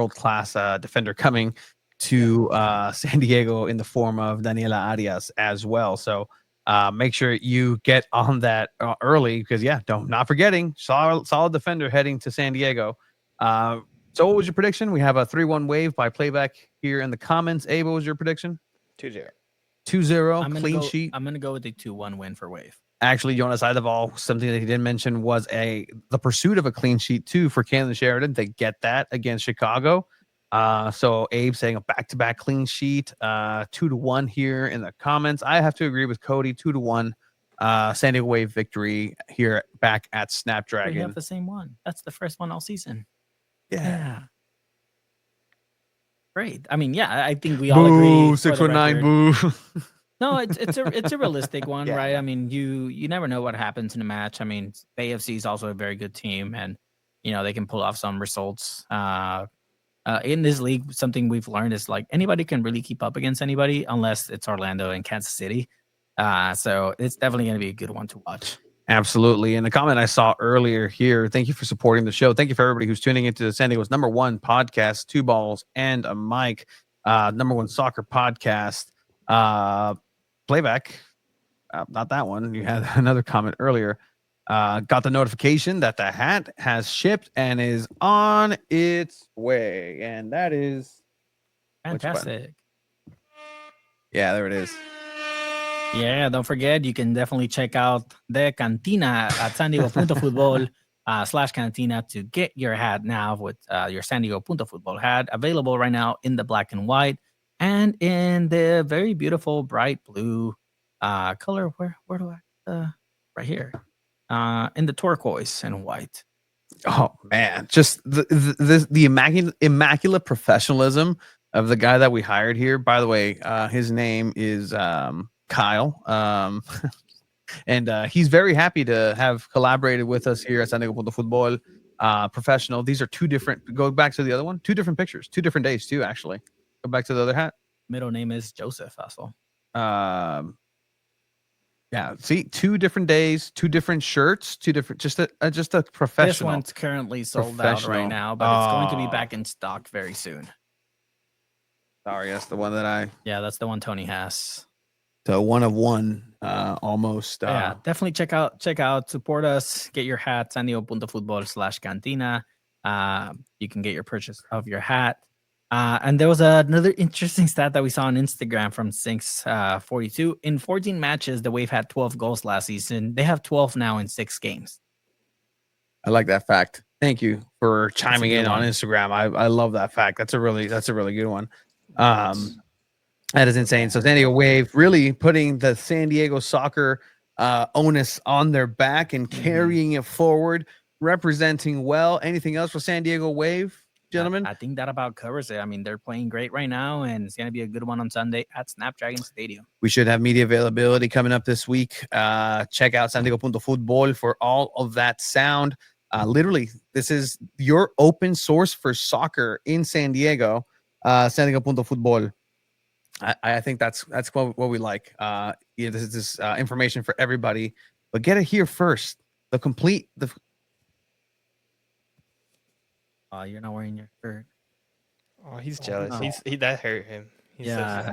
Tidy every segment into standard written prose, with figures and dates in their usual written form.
world-class defender coming to San Diego in the form of Daniela Arias as well. So make sure you get on that early because, not forgetting, solid defender heading to San Diego. So what was your prediction? We have a 3-1 wave by playback here in the comments. Abe, what was your prediction? 2-0. 2-0, clean sheet. I'm going to go with the 2-1 win for Wave. Actually, Jonas Eideval, something that he didn't mention was the pursuit of a clean sheet too for Caitlin Sheridan. They get that against Chicago. So Abe saying a back-to-back clean sheet, 2-1 here in the comments. I have to agree with Cody, 2-1. San Diego Wave victory here back at Snapdragon. We have the same one. That's the first one all season. Yeah. Great. I mean, I think we all agree. 619, boo. No, it's a realistic one, Yeah. right? I mean, you never know what happens in a match. I mean, AFC is also a very good team, and they can pull off some results. In this league, something we've learned is like anybody can really keep up against anybody unless it's Orlando and Kansas City. So it's definitely going to be a good one to watch. Absolutely. And the comment I saw earlier here, thank you for supporting the show. Thank you for everybody who's tuning into San Diego's #1 podcast, Two Balls and a Mic, #1 soccer podcast. Playback, not that one. You had another comment earlier. Got the notification that the hat has shipped and is on its way. And that is fantastic. Yeah, there it is. Yeah, don't forget, you can definitely check out the Cantina at San Diego Punto Futbol /Cantina to get your hat now with your San Diego Punto Futbol hat available right now in the black and white and in the very beautiful bright blue color. Where do I? Right here. In the turquoise and white. Oh man, just the immaculate professionalism of the guy that we hired here. By the way, his name is Kyle, and he's very happy to have collaborated with us here at San Diego Punto Futbol. Professional. These are two different. Go back to the other one. 2 different pictures, 2 different days too. Actually, go back to the other hat. Middle name is Joseph Hassel. Yeah, see, 2 different days, 2 different shirts, 2 different, just a professional. This one's currently sold out right now, but it's going to be back in stock very soon. Sorry, that's the one that Yeah, that's the one Tony has. So 1 of 1, almost. Yeah, definitely check out, support us, get your hat, San Diego Punto Futbol /Cantina. You can get your purchase of your hat. And there was another interesting stat that we saw on Instagram from Sinks42. In 14 matches, the Wave had 12 goals last season. They have 12 now in 6 games. I like that fact. Thank you for chiming in on Instagram. I love that fact. That's a really good one. That is insane. So San Diego Wave really putting the San Diego soccer onus on their back and carrying it forward, representing well. Anything else for San Diego Wave? Gentlemen, I think that about covers it. I mean, they're playing great right now, and it's going to be a good one on Sunday at Snapdragon Stadium. We should have media availability coming up this week. Check out San Diego Punto Futbol for all of that sound. Literally, this is your open source for soccer in San Diego. San Diego Punto Futbol. I think that's what we like. This is information for everybody, but get it here first. Oh, you're not wearing your shirt. Oh, he's jealous. No. That hurt him. Yeah.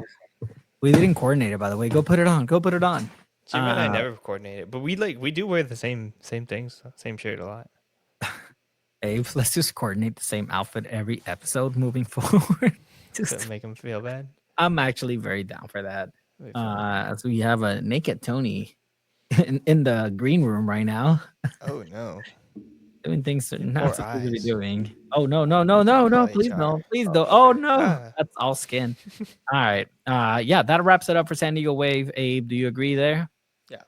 We didn't coordinate it, by the way. Go put it on. Jim and I never coordinated, but we do wear the same things, same shirt a lot. Abe, let's just coordinate the same outfit every episode moving forward. Just make him feel bad. I'm actually very down for that. So we have a naked Tony in the green room right now. Oh no. Doing things they're not supposed to be doing. Oh no, please don't. Oh no, that's all skin. All right. Yeah, that wraps it up for San Diego Wave. Abe, do you agree there? Yeah.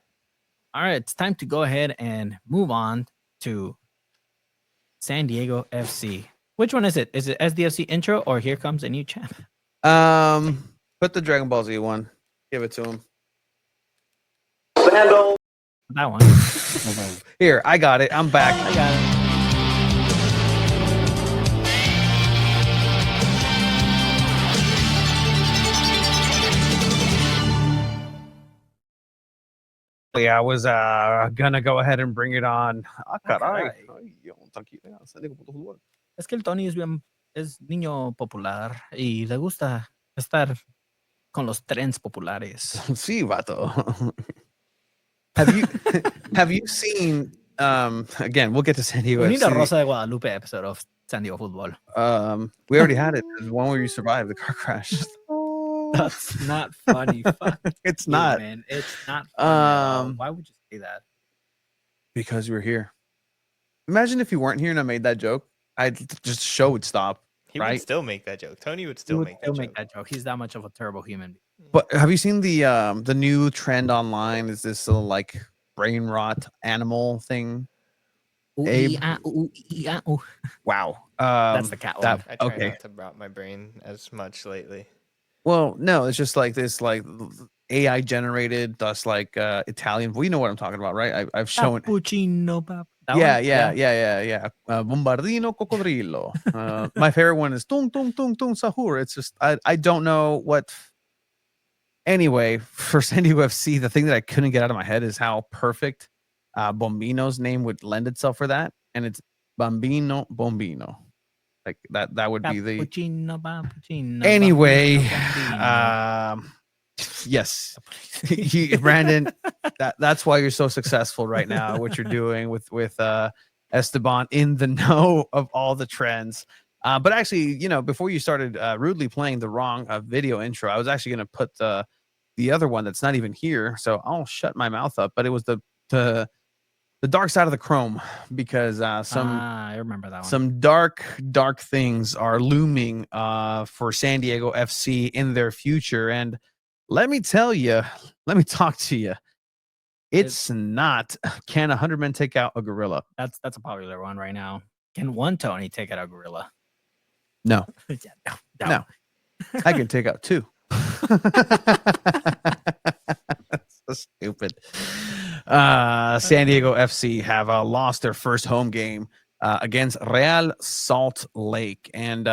All right, it's time to go ahead and move on to San Diego FC. Which one is it? Is it SDFC intro or Here Comes a New Champ? Put the Dragon Ball Z one. Give it to him. That one. Here, I got it. I'm back. I got it. Yeah, I was gonna go ahead and bring it on. Es que el Tony es bien es niño popular y le gusta estar con los trends populares. Sí, vato. Have you seen again, we'll get to San Diego We need a FC. Rosa de Guadalupe episode of San Diego Football. We already had it. There's one where you survived the car crash. That's not funny. Fuck It's you, not. man. It's not funny at all. Um, Why would you say that? Because you were here. Imagine if you weren't here and I made that joke. Just show would stop. He right? would still make that joke. Tony would He still would make still that make joke. that joke. He's that much of a terrible human being. But have you seen the new trend online? Is this little like brain rot animal thing? Ooh, Abe? ee, ah, ooh, ee, ah, ooh. Wow. That's the cat one. I try Okay. not to rot my brain as much lately. Well, no, it's just like this like AI generated thus like Italian. Well, you know what I'm talking about, right? I've shown. Cappuccino, pap. That Yeah, one? yeah. Bombardino cocodrilo. My favorite one is tung tung tung tung sahur. It's just I don't know what. Anyway, for San Diego FC, the thing that I couldn't get out of my head is how perfect Bombino's name would lend itself for that, and it's Bambino Bombino. Like that would be the Cappuccino, cappuccino. anyway. Bambino, Yes, Brandon. That's why you're so successful right now. What you're doing with Esteban in the know of all the trends. But actually, before you started rudely playing the wrong video intro, I was actually going to put the other one that's not even here. So I'll shut my mouth up. But it was the dark side of the Chrome because I remember that one. some dark things are looming for San Diego FC in their future. And let me talk to you. It's not. Can 100 men take out a gorilla? That's a popular one right now. Can one Tony take out a gorilla? No. Yeah, No. I can take out two. That's so stupid. San Diego FC have lost their first home game against Real Salt Lake. And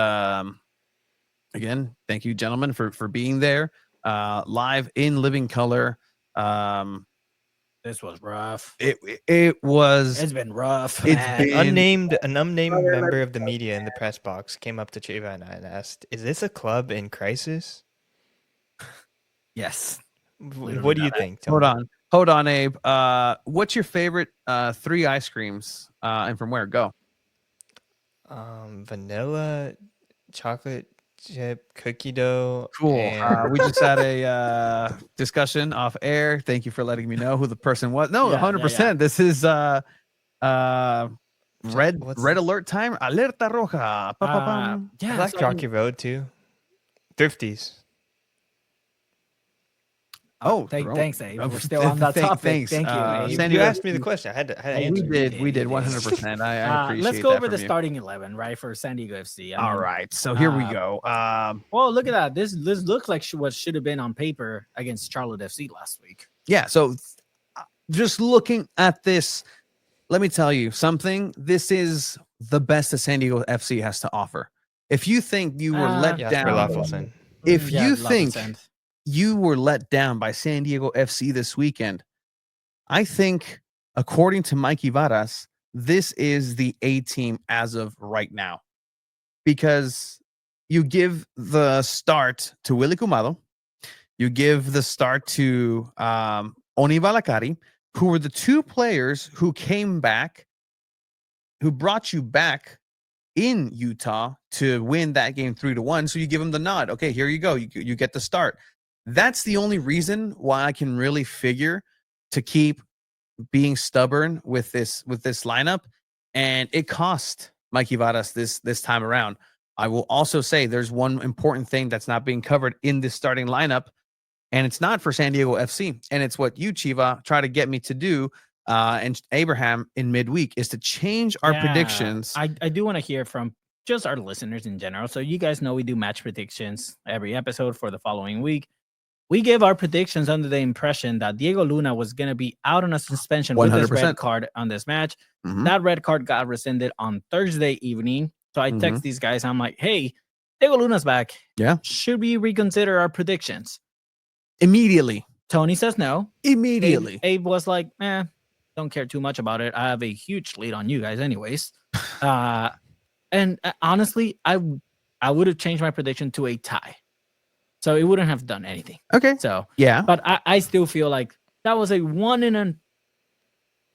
again, thank you, gentlemen, for being there live in living color. This was rough. It was. It's been rough. It's man. been- An unnamed member of the media in the press box came up to Chiva and I and asked, "Is this a club in crisis? Yes. What do you think?" Hold on, Abe. What's your favorite 3 ice creams and from where? Go. Vanilla, chocolate chip, cookie dough. Cool. and- We just had a discussion off air. Thank you for letting me know who the person was. No, Yeah, 100%. This is red What's red alert time. Alerta roja. Pa-pa-pam. Yeah, I like so I Rocky Road too. Thrifties. thanks, Abe. We're still on that topic. Thanks. Thank you, Abe. You, San you Diego asked me the FC. question. I had to We answer. did. We did. did. 100%. I appreciate Let's go that over from the you. starting 11, right, for San Diego FC. All right. So here we go. Well, look at that. This looks like what should have been on paper against Charlotte FC last week. Yeah. So just looking at this, let me tell you something. This is the best that San Diego FC has to offer. If you think you were let Jasper down, Laffelson. if Yeah, you love think send. you were let down by San Diego FC this weekend, I think, according to Mikey Varas, this is the A team as of right now. Because you give the start to Willy Kumado, you give the start to Oni Valakari, who were the 2 players who came back, who brought you back in Utah to win that game 3-1. So you give them the nod. Okay, here you go. You get the start. That's the only reason why I can really figure to keep being stubborn with this lineup. And it cost Mikey Varas this time around. I will also say there's one important thing that's not being covered in this starting lineup, and it's not for San Diego FC. And it's what you, Chiva, try to get me to do, and Abraham in midweek, is to change our predictions. I do want to hear from just our listeners in general. So you guys know we do match predictions every episode for the following week. We gave our predictions under the impression that Diego Luna was going to be out on a suspension with his 100%. red card on this match. Mhm. That red card got rescinded on Thursday evening. So I text Mhm. these guys. I'm like, hey, Diego Luna's back. Yeah. Should we reconsider our predictions? Immediately. Tony says no. Immediately. Abe was like, don't care too much about it. I have a huge lead on you guys anyways. And honestly, I I would have changed my prediction to a tie. So it wouldn't have done anything. Okay. So, Yeah. but I still feel like that was a one in an.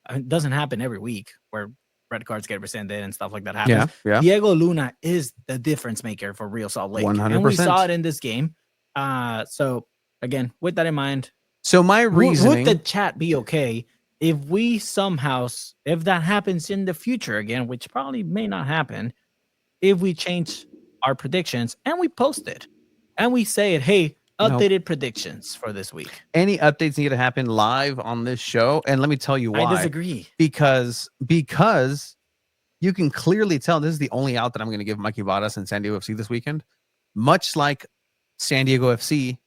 It doesn't happen every week where red cards get rescinded and stuff like that happens. Yeah. Diego Luna is the difference maker for Real Salt Lake. 100%. And we saw it in this game. So again, with that in mind, so my reasoning would the chat be okay if we somehow, if that happens in the future again, which probably may not happen, if we change our predictions and we post it and we say it, hey, updated predictions for this week. Any updates need to happen live on this show, and let me tell you why. I disagree. Because you can clearly tell this is the only out that I'm going to give Mikey Vadas and San Diego FC this weekend. Much like San Diego FC,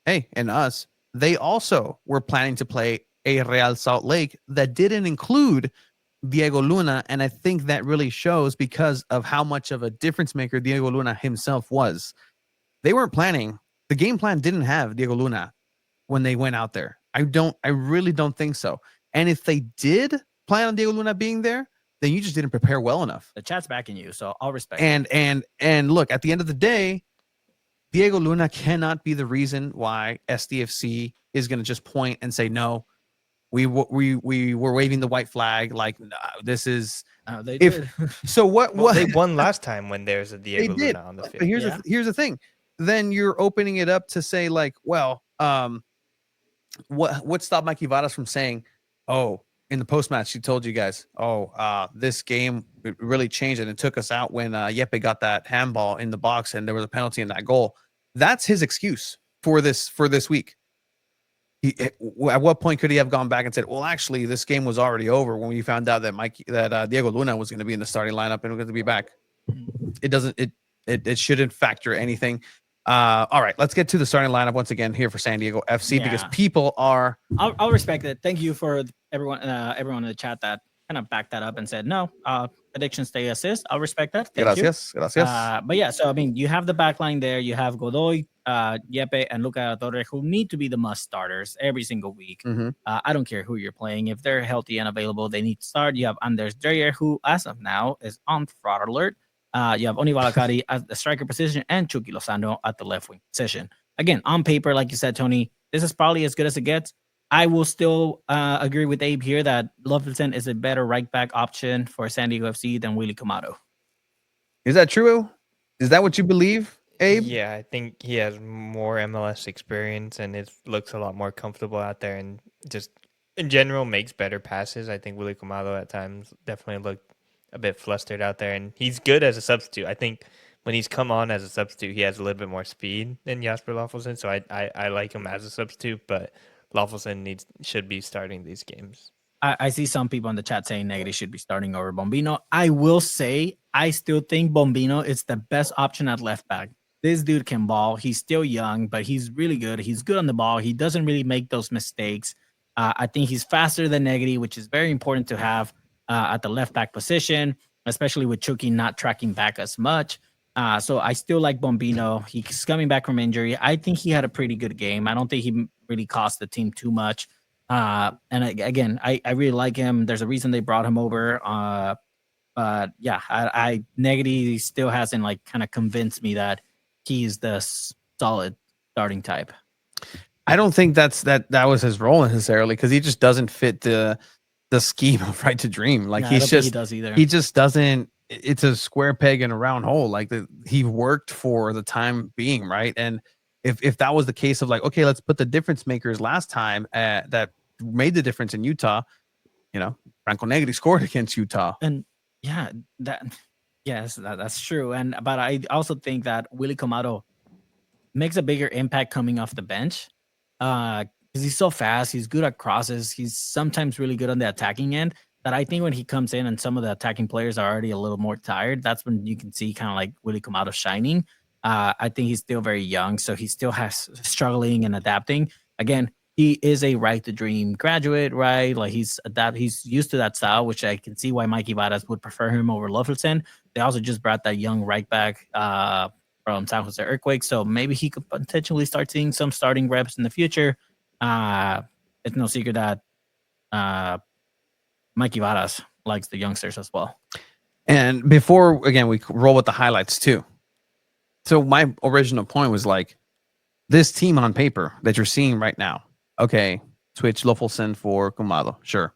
and us, they also were planning to play a Real Salt Lake that didn't include Diego Luna, and I think that really shows because of how much of a difference maker Diego Luna himself was. They weren't planning. The game plan didn't have Diego Luna when they went out there. I really don't think so. And if they did plan on Diego Luna being there, then you just didn't prepare well enough. The chat's backing you, so I'll respect it. And look, at the end of the day, Diego Luna cannot be the reason why SDFC is going to just point and say, no, we were waving the white flag. Like, no, this is. They did. So what? Well, they won last time when there's a Diego Luna on the field. But here's the thing. Then you're opening it up to say, like, well, what stopped Mikey Vadas from saying, oh, in the post-match, he told you guys, this game really changed and it took us out when Yepe got that handball in the box and there was a penalty in that goal. That's his excuse for this week. At what point could he have gone back and said, well, actually, this game was already over when we found out that Diego Luna was going to be in the starting lineup and was going to be back. It shouldn't factor anything. All right, let's get to the starting lineup once again here for San Diego FC because people are. I'll respect it. Thank you for everyone in the chat that kind of backed that up and said no. Predictions stay assist. I'll respect that. Thank you. Gracias. But yeah, so I mean, you have the back line there. You have Godoy, Yepe, and Luca Torre, who need to be the must starters every single week. Mm-hmm. I don't care who you're playing. If they're healthy and available, they need to start. You have Anders Dreyer, who as of now is on fraud alert. You have Oni Valakari at the striker position and Chucky Lozano at the left wing position. Again, on paper, like you said, Tony, this is probably as good as it gets. I will still agree with Abe here that Lovelton is a better right back option for San Diego FC than Willy Camado. Is that true? Is that what you believe, Abe? Yeah, I think he has more MLS experience and it looks a lot more comfortable out there and just in general makes better passes. I think Willy Camado at times definitely looked a bit flustered out there, and he's good as a substitute. I think when he's come on as a substitute, he has a little bit more speed than Jasper Lofelson, so I like him as a substitute, but Lofelson should be starting these games. I see some people in the chat saying Negri should be starting over Bombino. I will say I still think Bombino is the best option at left back. This dude can ball. He's still young, but he's really good. He's good on the ball. He doesn't really make those mistakes. I think he's faster than Negri, which is very important to have at the left back position, especially with Chucky not tracking back as much. So I still like Bombino. He's coming back from injury. I think he had a pretty good game. I don't think he really cost the team too much. And again, I really like him. There's a reason they brought him over. But yeah, Negri still hasn't like kind of convinced me that he's the solid starting type. I don't think that was his role necessarily because he just doesn't fit the scheme of Right to Dream. Like he just doesn't. It's a square peg in a round hole. Like he worked for the time being, right? And if that was the case of like, okay, let's put the difference makers last time that made the difference in Utah. Franco Negri scored against Utah, and yeah, that's true. But I also think that Willy Camado makes a bigger impact coming off the bench because he's so fast. He's good at crosses. He's sometimes really good on the attacking end. That I think when he comes in and some of the attacking players are already a little more tired, that's when you can see kind of like Willy Camado shining. I think he's still very young, so he still has struggling and adapting. Again, he is a Right to Dream graduate, right? Like he's used to that style, which I can see why Mikey Vadas would prefer him over Lofelson. They also just brought that young right back from San Jose Earthquakes, so maybe he could potentially start seeing some starting reps in the future. It's no secret that Mikey Vadas likes the youngsters as well. And before, again, we roll with the highlights too. So my original point was like, this team on paper that you're seeing right now. Okay, switch Lofelson for Kumado. Sure.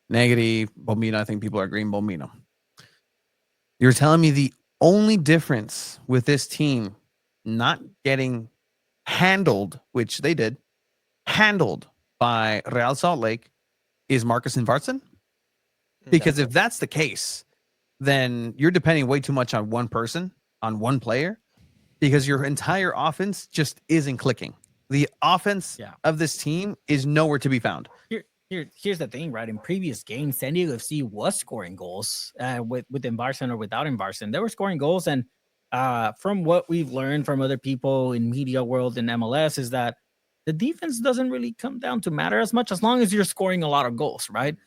Negative Bomino. I think people are agreeing Bomino. You're telling me the only difference with this team not getting handled, which they did, handled by Real Salt Lake, is Marcus Vartson? Because if that's the case, then you're depending way too much on one person, on one player, because your entire offense just isn't clicking. The offense of this team is nowhere to be found. Here's the thing, right? In previous games, San Diego FC was scoring goals with Varson or without Varson. They were scoring goals, and from what we've learned from other people in media world and MLS is that the defense doesn't really come down to matter as much as long as you're scoring a lot of goals, right?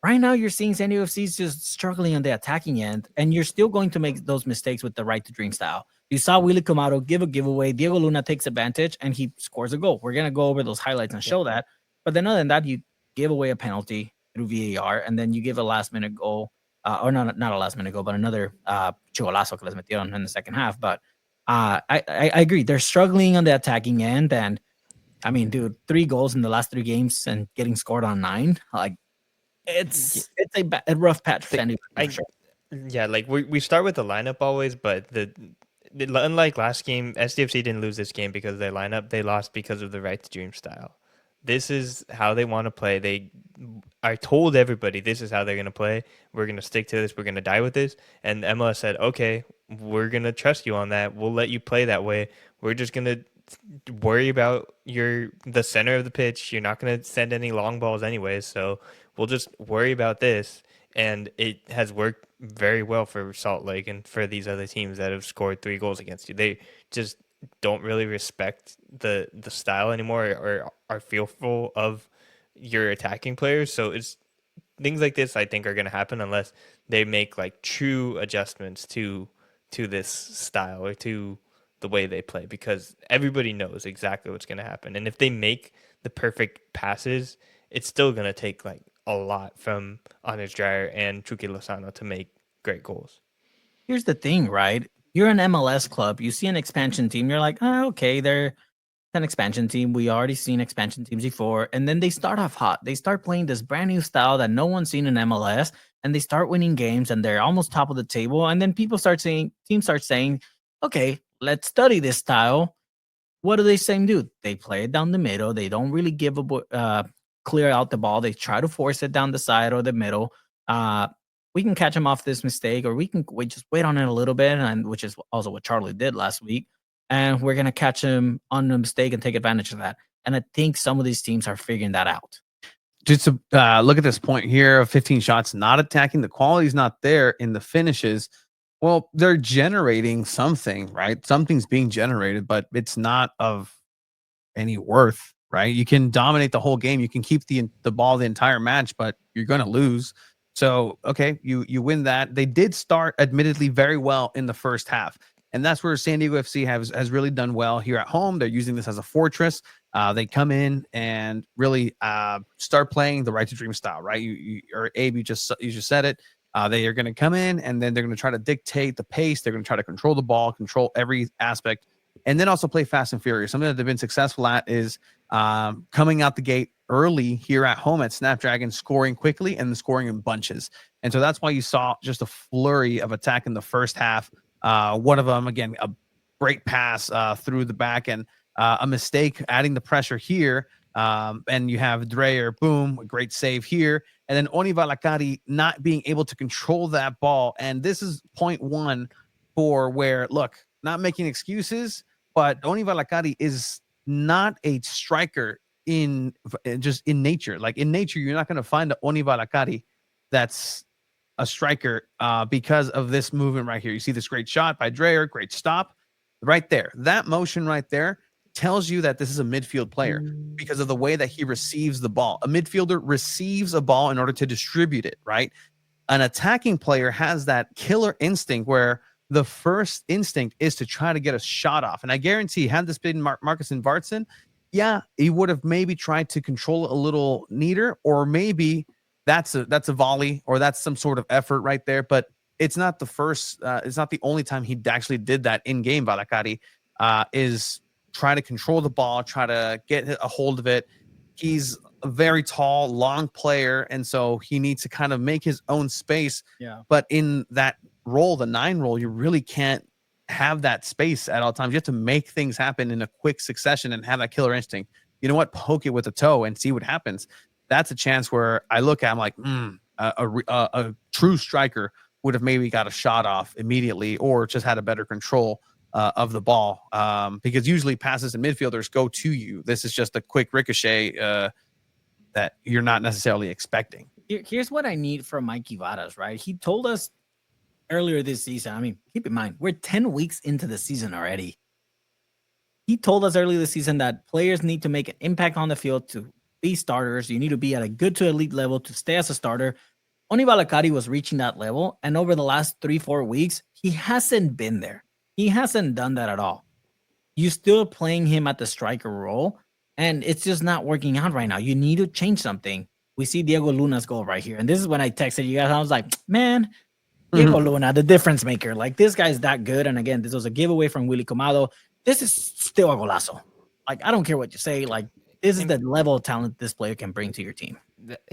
Right now, you're seeing San Diego FC just struggling on the attacking end, and you're still going to make those mistakes with the right to dream style. You saw Willy Camaro give a giveaway. Diego Luna takes advantage, and he scores a goal. We're going to go over those highlights and show that. But then other than that, you give away a penalty through VAR, and then you give a last-minute goal, or not a last-minute goal, but another chugolazo que les metieron in the second half. But I agree. They're struggling on the attacking end, and I mean, dude, 3 goals in the last 3 games and getting scored on 9, like, it's a rough patch for San Diego. Sure. Yeah, like we start with the lineup always, but unlike last game, SDFC didn't lose this game because of their lineup. They lost because of the right to dream style. This is how they want to play. I told everybody this is how they're going to play. We're going to stick to this. We're going to die with this. And MLS said, okay, we're going to trust you on that. We'll let you play that way. We're just going to worry about the center of the pitch. You're not going to send any long balls anyways. So we'll just worry about this. And it has worked very well for Salt Lake and for these other teams that have scored 3 goals against you. They just don't really respect the style anymore or are fearful of your attacking players. So it's things like this I think are going to happen unless they make like true adjustments to this style or to the way they play, because everybody knows exactly what's going to happen. And if they make the perfect passes, it's still going to take like a lot from Andres Dreyer and Chucky Lozano to make great goals. Here's the thing, right? You're an MLS club. You see an expansion team. You're like, oh, okay, they're an expansion team. We already seen expansion teams before. And then they start off hot. They start playing this brand new style that no one's seen in MLS. And they start winning games and they're almost top of the table. And then teams start saying, okay, let's study this style. What do they say do? They play it down the middle. They don't really give clear out the ball. They try to force it down the side or the middle. We can catch them off this mistake, or we just wait on it a little bit, and which is also what Charlie did last week. And we're gonna catch him on a mistake and take advantage of that. And I think some of these teams are figuring that out. Just to look at this point here of 15 shots, not attacking. The quality's not there in the finishes. Well, they're generating something, right? Something's being generated, but it's not of any worth, right? You can dominate the whole game. You can keep the ball the entire match, but you're going to lose. So, okay, you win that. They did start, admittedly, very well in the first half. And that's where San Diego FC has really done well here at home. They're using this as a fortress. They come in and really start playing the right to dream style, right? Or Abe, you just said it. They are going to come in and then they're going to try to dictate the pace. They're going to try to control the ball, control every aspect, and then also play fast and furious. Something that they've been successful at is coming out the gate early here at home at Snapdragon, scoring quickly and scoring in bunches. And so that's why you saw just a flurry of attack in the first half. One of them, again, a great pass through the back and a mistake adding the pressure here. And you have Dreyer, boom, a great save here. And then Oni Valakari not being able to control that ball. And this is point 1 for where, look, not making excuses, but Oni Valakari is not a striker in nature. Like in nature, you're not going to find the Oni Valakari that's a striker because of this movement right here. You see this great shot by Dreyer, great stop right there. That motion right there tells you that this is a midfield player because of the way that he receives the ball. A midfielder receives a ball in order to distribute it, right? An attacking player has that killer instinct where the first instinct is to try to get a shot off. And I guarantee, had this been Marcus Vartson, yeah, he would have maybe tried to control it a little neater, or maybe that's a volley, or that's some sort of effort right there. But it's not the first, it's not the only time he actually did that in game. Balakari is try to control the ball, try to get a hold of it. He's a very tall, long player, and so he needs to kind of make his own space. Yeah. But in that role, the 9 role, you really can't have that space at all times. You have to make things happen in a quick succession and have that killer instinct. You know what? Poke it with a toe and see what happens. That's a chance where I look at, I'm like, a true striker would have maybe got a shot off immediately or just had a better control of the ball, because usually passes and midfielders go to you. This is just a quick ricochet that you're not necessarily expecting. Here's what I need from Mikey Varas, right? He told us earlier this season. I mean, keep in mind, we're 10 weeks into the season already. He told us earlier this season that players need to make an impact on the field to be starters. You need to be at a good to elite level to stay as a starter. Oni Balakari was reaching that level, and over the last 3-4 weeks, he hasn't been there. He hasn't done that at all. You're still playing him at the striker role, and it's just not working out right now. You need to change something. We see Diego Luna's goal right here, and this is when I texted you guys. I was like, man, Diego Luna, the difference maker. Like, this guy's that good. And again, this was a giveaway from Willy Comado. This is still a golazo. Like, I don't care what you say. Like, this is the level of talent this player can bring to your team.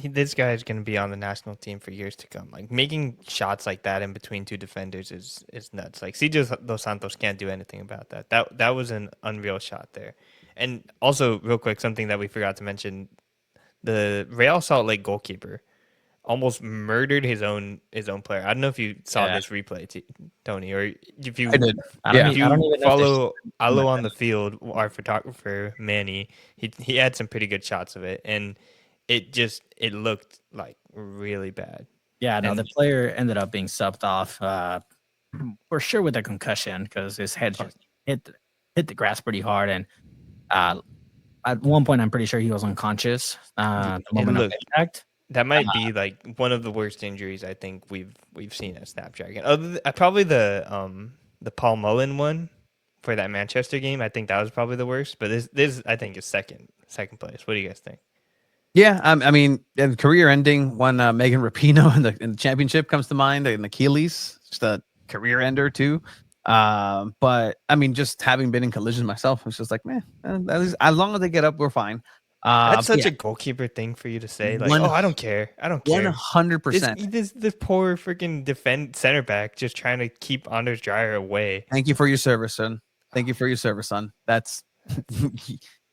This guy is going to be on the national team for years to come. Like, making shots like that in between two defenders is nuts. Like, CJ Dos Santos can't do anything about that. That was an unreal shot there. And also, real quick, something that we forgot to mention, the Real Salt Lake goalkeeper almost murdered his own player. I don't know if you saw this replay, Tony, or if you I did. I don't even follow Alo on the field, our photographer Manny. He had some pretty good shots of it, and it looked like really bad. Yeah, no, the player ended up being subbed off for sure with a concussion because his head just hit the grass pretty hard, and at one point I'm pretty sure he was unconscious. The moment of impact. That might be like one of the worst injuries I think we've seen at Snapdragon. Probably the Paul Mullen one for that Manchester game. I think that was probably the worst. But this I think is second place. What do you guys think? Yeah, I mean, and career-ending one. Megan Rapinoe in the championship comes to mind. And Achilles, just a career ender too. But I mean, just having been in collisions myself, it's just like, man, as long as they get up, we're fine. That's such a goalkeeper thing for you to say. Like, I don't care. 100%. This poor freaking center back just trying to keep Anders Dreyer away. Thank you for your service, son. Thank you for your service, son. That's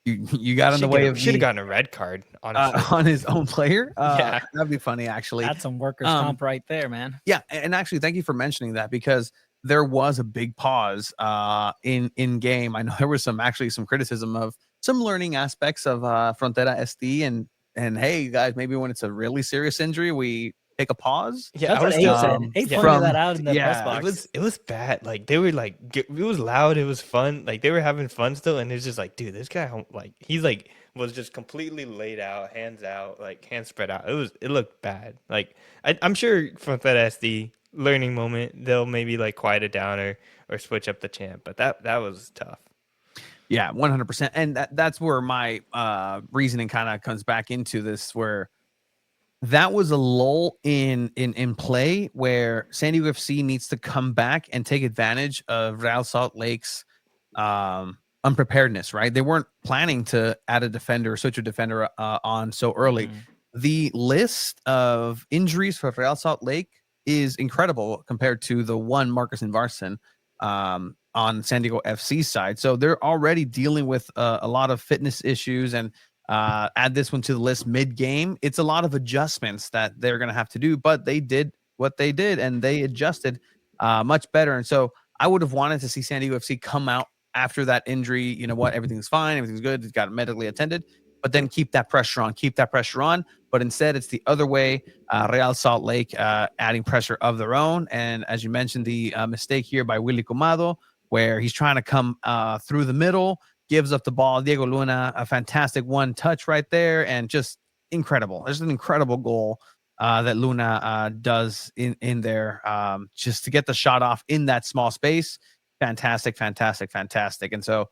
you got in the way of. Should have gotten a red card on his own player. Yeah, that'd be funny actually. That's some workers' comp right there, man. Yeah, and actually, thank you for mentioning that because there was a big pause in game. I know there was some criticism of some learning aspects of Frontera SD and hey guys, maybe when it's a really serious injury, we take a pause. Yeah, that's what Abe said. Abe pointed that out in the press box. It was bad. Like they were like, it was loud. It was fun. Like they were having fun still, and it's just like, dude, this guy he's like was just completely laid out, hands out, like hands spread out. It looked bad. Like I'm sure Frontera SD learning moment, they'll maybe like quiet it down or switch up the chant, but that was tough. Yeah, 100%. And that's where my reasoning kind of comes back into this, where that was a lull in play where San Diego FC needs to come back and take advantage of Real Salt Lake's unpreparedness, right? They weren't planning to add a defender, switch a defender on so early. The list of injuries for Real Salt Lake is incredible compared to the one Marcus Invarson on San Diego FC's side. So they're already dealing with a lot of fitness issues, and add this one to the list mid-game. It's a lot of adjustments that they're going to have to do, but they did what they did, and they adjusted much better. And so I would have wanted to see San Diego FC come out after that injury. You know what? Everything's fine. Everything's good. It's got medically attended, but then keep that pressure on. But instead, it's the other way. Real Salt Lake adding pressure of their own. And as you mentioned, the mistake here by Willy Comado, where he's trying to come through the middle, gives up the ball. Diego Luna, a fantastic one touch right there, and just incredible. There's an incredible goal that Luna does in there, just to get the shot off in that small space. Fantastic. And so,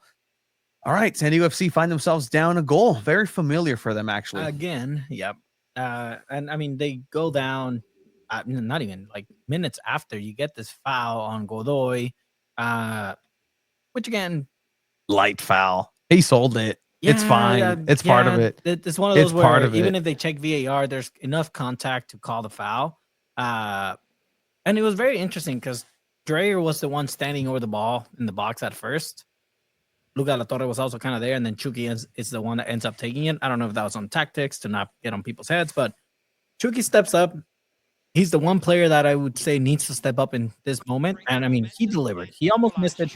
all right, San Diego FC find themselves down a goal. Very familiar for them, actually. Again, yep. And I mean, they go down not even like minutes after, you get this foul on Godoy, which again, Light foul. He sold it. It's yeah, fine. It's part of it. It's one of It's those part where of even it. if they check VAR, there's enough contact to call the foul. And it was very interesting because Dreyer was the one standing over the ball in the box at first. Luca La Torre was also kind of there, and then Chucky is the one that ends up taking it. I don't know if that was on tactics to not get on people's heads, but Chucky steps up. He's the one player that I would say needs to step up in this moment. And I mean, he delivered. He almost missed it.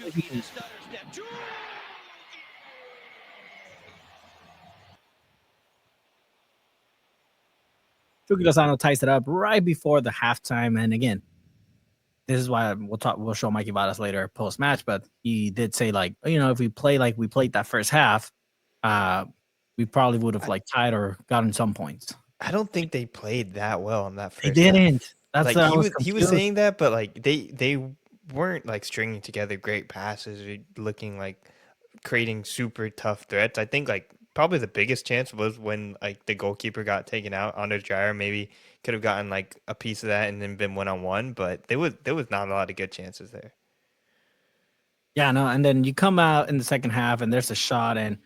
Chucky Lozano ties it up right before the halftime. And again, this is why we'll show Mikey Vadas later post match, but he did say, like, if we play like we played that first half, we probably would have like tied or gotten some points. I don't think they played that well in that first. They didn't. Half. That's like he was saying that, but like they weren't like stringing together great passes or looking like creating super tough threats. I think like probably the biggest chance was when like the goalkeeper got taken out. Anders Dreyer maybe could have gotten like a piece of that and then been 1-on-1, but there was not a lot of good chances there. Yeah, no, and then you come out in the second half and there's a shot and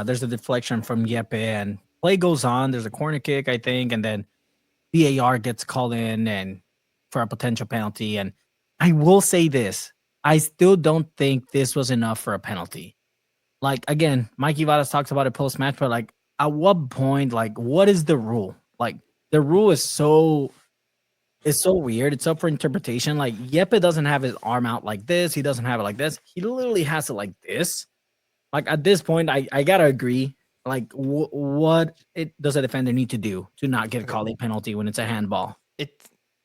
there's a deflection from Yepe and play goes on. There's a corner kick, I think, and then VAR gets called in and for a potential penalty. And I will say this, I still don't think this was enough for a penalty. Like, again, Mikey Vadas talks about it post-match, but like, at what point, like, what is the rule? Like, the rule is so weird. It's up for interpretation. Like, Yepe doesn't have his arm out like this. He doesn't have it like this. He literally has it like this. Like, at this point, I gotta agree. Like, what does a defender need to do to not get called a penalty when it's a handball?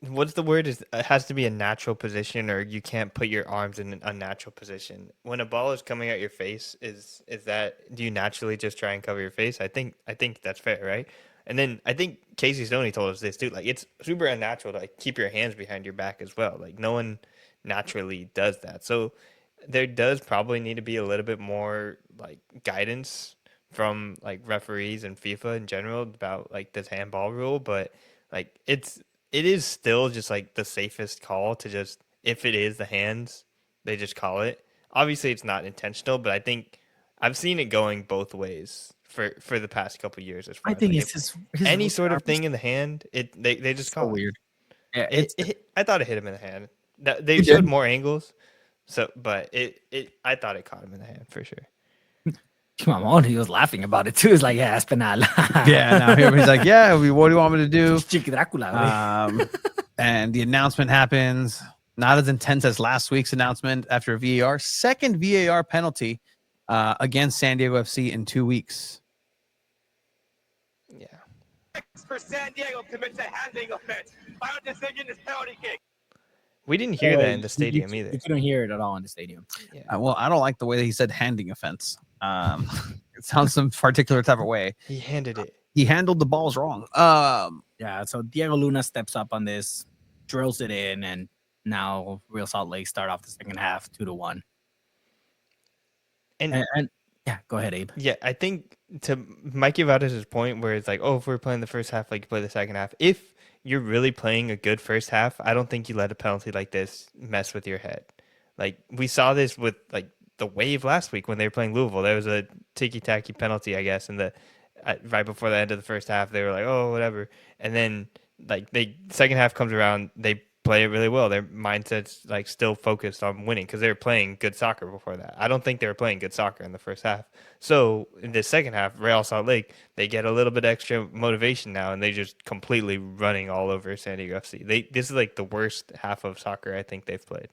What's the word? It has to be a natural position, or you can't put your arms in an unnatural position. When a ball is coming at your face, is that, do you naturally just try and cover your face? I think that's fair, right? And then I think Casey Stoney told us this too. Like, it's super unnatural to like keep your hands behind your back as well. Like, no one naturally does that. So there does probably need to be a little bit more like guidance from like referees and FIFA in general about like this handball rule. But like it is still just like the safest call to just, if it is the hands, they just call it. Obviously it's not intentional, but I think I've seen it going both ways for the past couple of years as far I think like it's any sort of thing in the hand, they just call so weird. Yeah, I thought it hit him in the hand. They showed more angles, so but I thought it caught him in the hand for sure. Come on, he was laughing about it too. He's like, yeah, it's penal. Yeah, now he's like, yeah, what do you want me to do? Chicky Dracula. And the announcement happens. Not as intense as last week's announcement after a VAR. Second VAR penalty against San Diego FC in 2 weeks. Yeah. For San Diego commits a handling offense. Final decision is penalty kick. We didn't hear that in the stadium either. You couldn't hear it at all in the stadium. Yeah. Well, I don't like the way that he said handing offense. It sounds some particular type of way. He handed it. He handled the balls wrong. Yeah, so Diego Luna steps up on this, drills it in, and now Real Salt Lake start off the second half 2-1. And yeah, go ahead, Abe. Yeah, I think to Mikey Vadas' point where it's like, oh, if we're playing the first half, like you play the second half. If you're really playing a good first half, I don't think you let a penalty like this mess with your head. Like we saw this with like the Wave last week when they were playing Louisville. There was a ticky-tacky penalty, I guess, in the right before the end of the first half. They were like, oh, whatever. And then like second half comes around, they play it really well. Their mindset's like still focused on winning because they were playing good soccer before that. I don't think they were playing good soccer in the first half. So in the second half, Real Salt Lake, they get a little bit extra motivation now, and they just completely running all over San Diego FC. This is like the worst half of soccer I think they've played.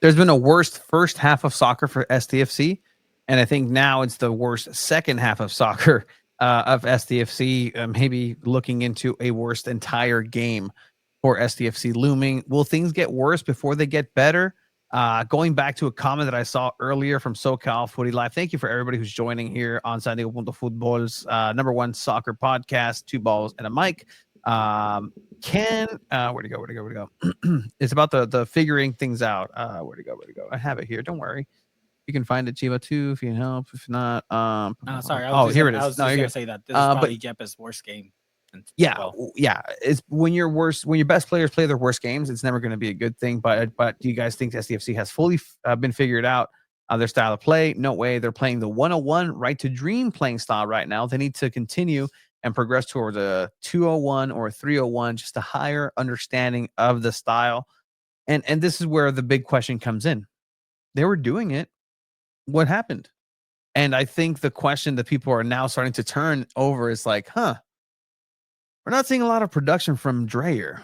There's been a worst first half of soccer for SDFC, and I think now it's the worst second half of soccer of SDFC. Maybe looking into a worst entire game for SDFC looming. Will things get worse before they get better? Going back to a comment that I saw earlier from SoCal Footy Live. Thank you for everybody who's joining here on San Diego Punto Futbol's #1 soccer podcast, 2 balls and a mic. Where'd it go? It's about the figuring things out. Where'd it go? I have it here. Don't worry. You can find it, Chiba, too, if you can help. If not, Sorry. here it is. I was just going to say that this is probably Jepp's worst game. Yeah, Well, yeah. It's when your best players play their worst games, it's never going to be a good thing. But do you guys think SDFC has fully been figured out their style of play? No way. They're playing the 101 right to dream playing style right now. They need to continue and progress towards a 201 or a 301, just a higher understanding of the style. And this is where the big question comes in. They were doing it. What happened? And I think the question that people are now starting to turn over is like, we're not seeing a lot of production from Dreyer.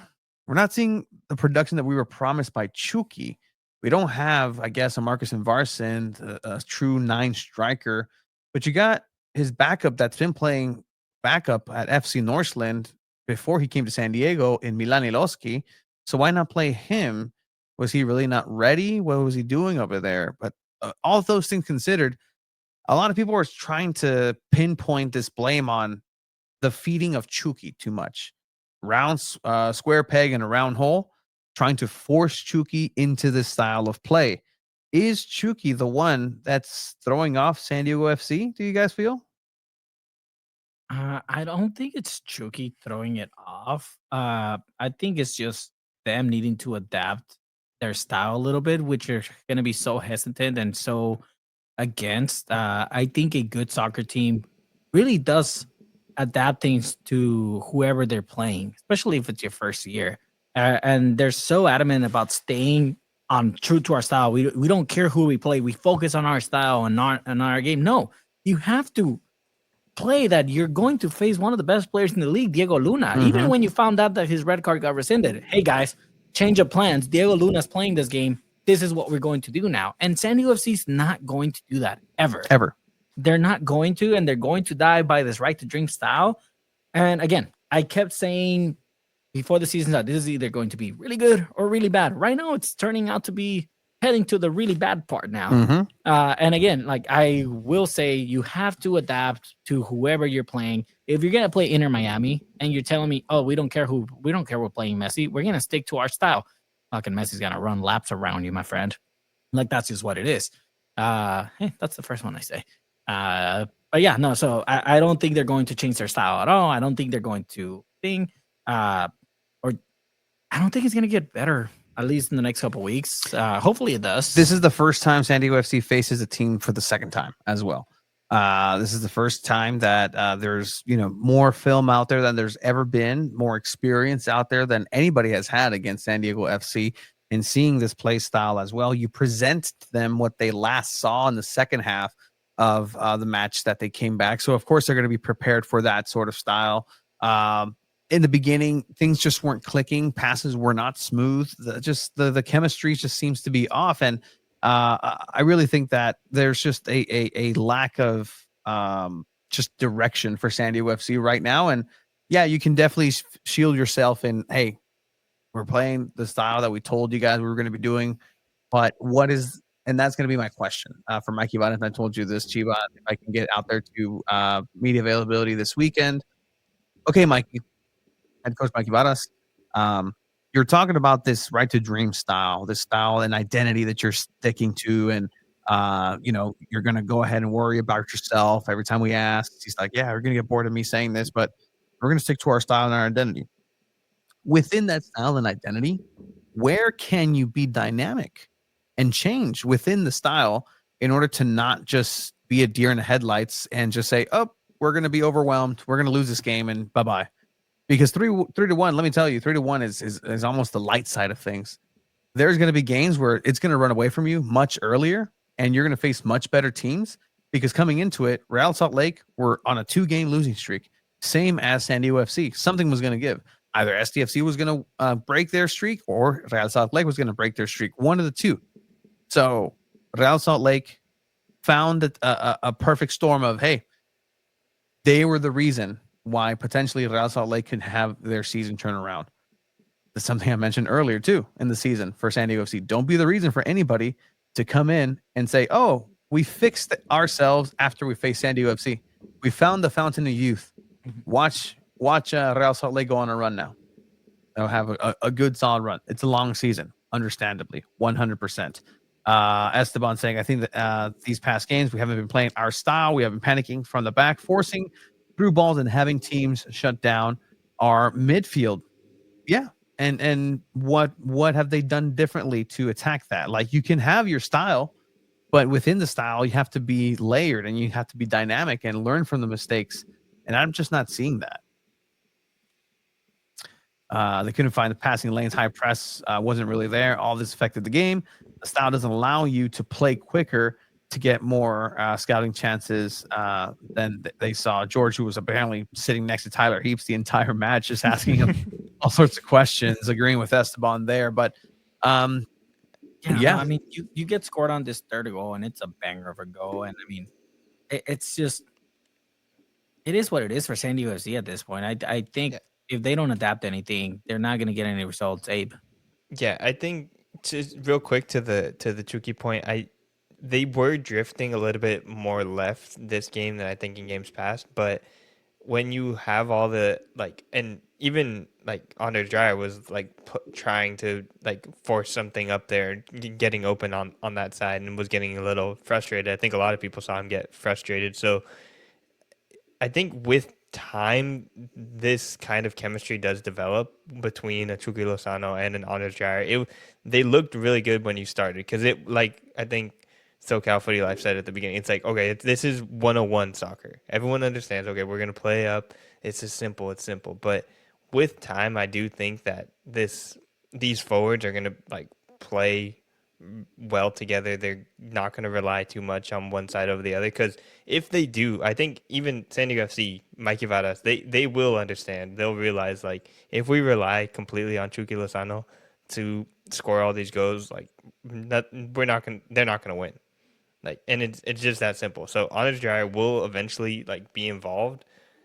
We're not seeing the production that we were promised by Chucky. We don't have, I guess, a Marcus Invarsson, a true 9 striker, but you got his backup that's been playing backup at FC Northland before he came to San Diego in Milan Iloski. So why not play him? Was he really not ready? What was he doing over there? But all of those things considered, a lot of people are trying to pinpoint this blame on the feeding of Chucky too much. Square peg in a round hole, trying to force Chucky into this style of play. Is Chucky the one that's throwing off San Diego FC? Do you guys feel? I don't think it's Chucky throwing it off. I think it's just them needing to adapt their style a little bit, which are going to be so hesitant and so against. I think a good soccer team really does adapt things to whoever they're playing, especially if it's your first year. And they're so adamant about staying on true to our style. We don't care who we play. We focus on our style and our game. No, you have to play that you're going to face one of the best players in the league, Diego Luna. Even when you found out that his red card got rescinded, hey guys, change of plans. Diego Luna's playing this game. This is what we're going to do now. And San Diego FC is not going to do that ever. Ever. They're not going to, and they're going to die by this right to dream style. And again, I kept saying before the season that this is either going to be really good or really bad. Right now, it's turning out to be heading to the really bad part now. And again, like I will say, you have to adapt to whoever you're playing. If you're gonna play Inter Miami and you're telling me, oh, we don't care we're playing Messi, we're gonna stick to our style. Fucking Messi's gonna run laps around you, my friend. Like that's just what it is. Hey, that's the first one I say. But yeah, no. So I don't think they're going to change their style at all. I don't think they're going to or I don't think it's gonna get better. At least in the next couple of weeks. Hopefully it does. This is the first time San Diego FC faces a team for the second time as well. This is the first time that there's more film out there than there's ever been, more experience out there than anybody has had against San Diego FC. And seeing this play style as well, you present to them what they last saw in the second half of the match that they came back. So of course they're going to be prepared for that sort of style. In the beginning, things just weren't clicking. Passes were not smooth. The chemistry just seems to be off. And I really think that there's just a lack of just direction for San Diego FC right now. And yeah, you can definitely shield yourself in, hey, we're playing the style that we told you guys we were going to be doing. But and that's going to be my question for Mikey Vadas. I told you this, Chiba, if I can get out there to media availability this weekend. Okay, Mikey. Head coach Mikey Vadas, you're talking about this right to dream style, this style and identity that you're sticking to, and you're going to go ahead and worry about yourself every time we ask. He's like, yeah, we're going to get bored of me saying this, but we're going to stick to our style and our identity. Within that style and identity, where can you be dynamic and change within the style in order to not just be a deer in the headlights and just say, oh, we're going to be overwhelmed, we're going to lose this game, and bye-bye. Because 3-1, let me tell you, 3-1 is almost the light side of things. There's going to be games where it's going to run away from you much earlier, and you're going to face much better teams. Because coming into it, Real Salt Lake were on a 2-game losing streak, same as San Diego FC. Something was going to give. Either SDFC was going to break their streak, or Real Salt Lake was going to break their streak. One of the two. So Real Salt Lake found a perfect storm of, hey, they were the reason why potentially Real Salt Lake can have their season turn around. That's something I mentioned earlier too in the season for San Diego FC. Don't be the reason for anybody to come in and say, oh, we fixed ourselves after we faced San Diego FC. We found the fountain of youth. Watch Real Salt Lake go on a run now. They'll have a good solid run. It's a long season, understandably, 100%. Esteban saying, I think that these past games, we haven't been playing our style. We have been panicking from the back, forcing through balls and having teams shut down. are midfield. Yeah. And what have they done differently to attack that? Like, you can have your style, but within the style, you have to be layered and you have to be dynamic and learn from the mistakes. And I'm just not seeing that. They couldn't find the passing lanes. High press wasn't really there. All this affected the game. The style doesn't allow you to play quicker to get more scouting chances than they saw. George, who was apparently sitting next to Tyler Heaps the entire match, just asking him all sorts of questions, agreeing with Esteban there. But No, I mean, you get scored on this third goal, and it's a banger of a goal. And I mean, it's just, it is what it is for San Diego FC at this point. I think if they don't adapt anything, they're not going to get any results. Abe. Yeah, I think just real quick to the Chucky point, they were drifting a little bit more left this game than I think in games past, but when you have all the and even Andre Dreyer was trying to force something up there, getting open on that side, and was getting a little frustrated. I think a lot of people saw him get frustrated. So I think with time, this kind of chemistry does develop between a Chucky Lozano and an Andre Dreyer. They looked really good when you started, because I think SoCal Footy Life said at the beginning, it's like, okay, this is 101 soccer. Everyone understands, okay, we're going to play up. It's just simple. It's simple. But with time, I do think that these forwards are going to play well together. They're not going to rely too much on one side over the other, because if they do, I think even San Diego FC, Mikey Varas, they will understand. They'll realize, if we rely completely on Chucky Lozano to score all these goals, they're not going to win. And it's just that simple. So Honest Dreyer will eventually be involved,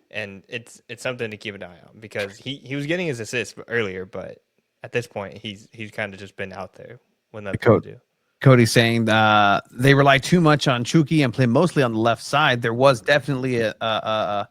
and it's something to keep an eye on, because he was getting his assists earlier, but at this point he's kind of just been out there with nothing to do. Cody's saying they rely too much on Chucky and play mostly on the left side. There was definitely an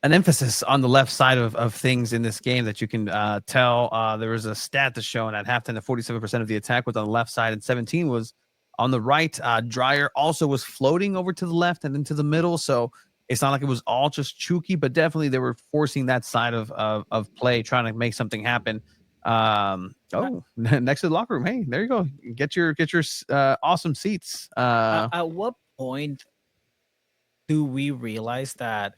emphasis on the left side of things in this game that you can tell. There was a stat that's showing at halftime that 47% of the attack was on the left side and 17 was on the right. Dreyer also was floating over to the left and into the middle, so it's not like it was all just Chucky, but definitely they were forcing that side of play, trying to make something happen. Next to the locker room. Hey, there you go. Get your awesome seats. At what point do we realize that?